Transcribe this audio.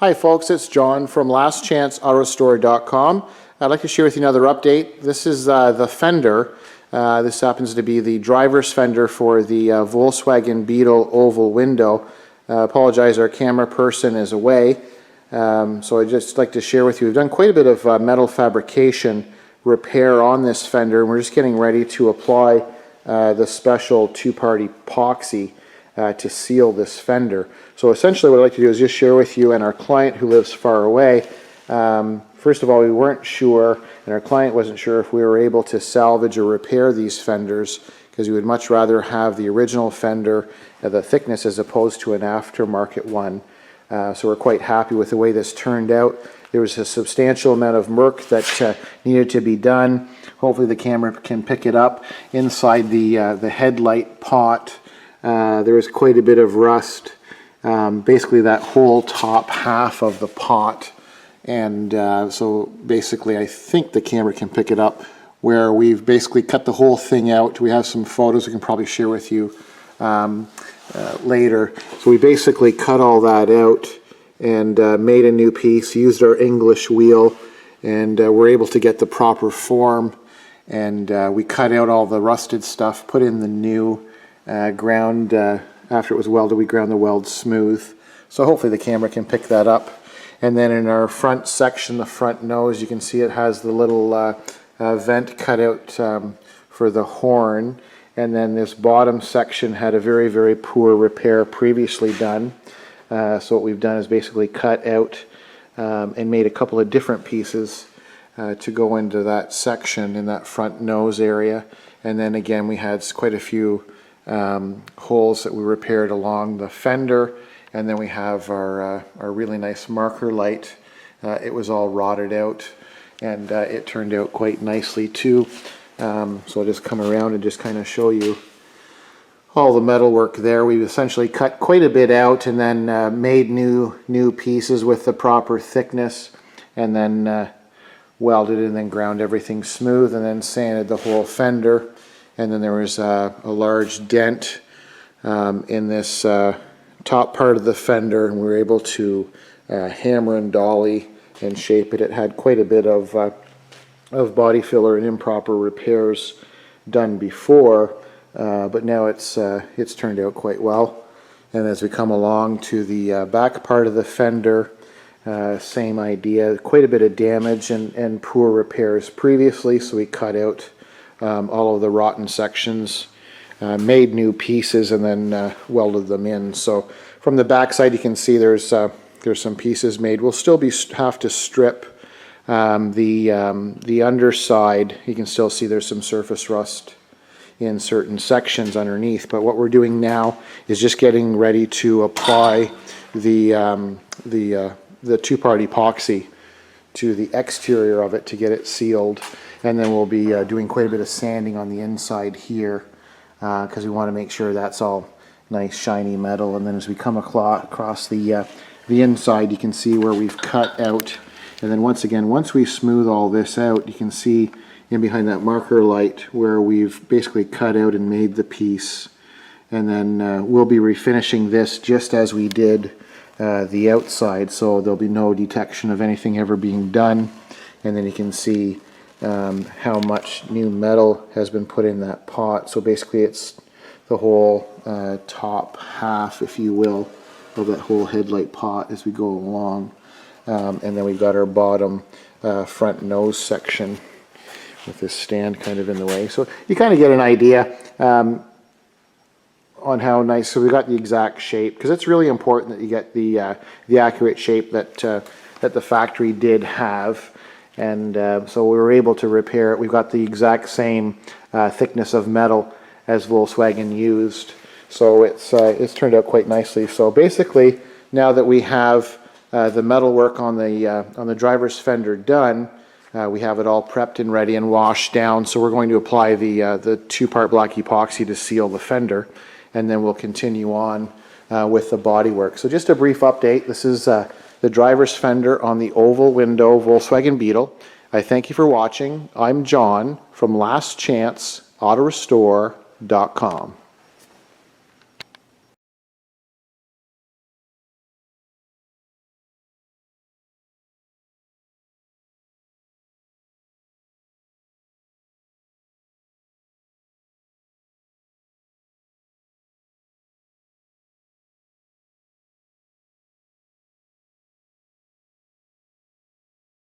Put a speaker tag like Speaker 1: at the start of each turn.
Speaker 1: Hi folks, it's John from lastchanceautoresto.com. I'd like to share with you another update. This is the Fender. This happens to be the driver's fender for the Volkswagen Beetle oval window. Apologize, our camera person is away. So I'd just like to share with you, we've done quite a bit of metal fabrication repair on this fender, and we're just getting ready to apply the special two-part epoxy to seal this fender. So essentially what I'd like to do is just share with you and our client who lives far away. First of all, we weren't sure, and our client wasn't sure if we were able to salvage or repair these fenders, because we would much rather have the original fender, the thickness, as opposed to an aftermarket one. So we're quite happy with the way this turned out. There was a substantial amount of work that needed to be done. Hopefully the camera can pick it up. Inside the headlight pot, there was quite a bit of rust. Basically that whole top half of the pot. And so basically I think the camera can pick it up, where we've basically cut the whole thing out. We have some photos we can probably share with you later. So we basically cut all that out and made a new piece, used our English wheel, and we're able to get the proper form. And we cut out all the rusted stuff, put in the new ground. After it was welded, we ground the weld smooth. So hopefully the camera can pick that up. And then in our front section, the front nose, you can see it has the little vent cut out for the horn. And then this bottom section had a very, very poor repair previously done. So what we've done is basically cut out and made a couple of different pieces to go into that section in that front nose area. And then again, we had quite a few holes that we repaired along the fender. And then we have our really nice marker light. It was all rotted out, and it turned out quite nicely too. So I'll just come around and just kind of show you all the metal work there. We essentially cut quite a bit out and then made new pieces with the proper thickness, and then welded and then ground everything smooth, and then sanded the whole fender. And then there was a large dent in this top part of the fender, and we were able to hammer and dolly and shape it. It had quite a bit of body filler and improper repairs done before, but now it's turned out quite well. And as we come along to the back part of the fender, same idea, quite a bit of damage and poor repairs previously, so we cut out all of the rotten sections, made new pieces, and then welded them in. So from the back side you can see there's some pieces made. We'll still have to strip the underside. You can still see there's some surface rust in certain sections underneath, but what we're doing now is just getting ready to apply the two-part epoxy to the exterior of it to get it sealed. And then we'll be doing quite a bit of sanding on the inside here, because we want to make sure that's all nice shiny metal. And then as we come across the inside, you can see where we've cut out. And then once we smooth all this out, you can see in behind that marker light where we've basically cut out and made the piece. And then we'll be refinishing this just as we did the outside, so there'll be no detection of anything ever being done. And then you can see how much new metal has been put in that pot. So basically it's the whole top half, if you will, of that whole headlight pot as we go along. And then we've got our bottom front nose section with this stand kind of in the way. So you kind of get an idea on how nice. So we got the exact shape, because it's really important that you get the accurate shape that the factory did have. And so we were able to repair it. We've got the exact same thickness of metal as Volkswagen used, so it's turned out quite nicely. So basically, now that we have the metal work on the driver's fender done, we have it all prepped and ready and washed down. So we're going to apply the two-part black epoxy to seal the fender, and then we'll continue on with the body work. So just a brief update. This is the driver's fender on the oval window Volkswagen Beetle. I thank you for watching. I'm John from lastchanceautoresto.com.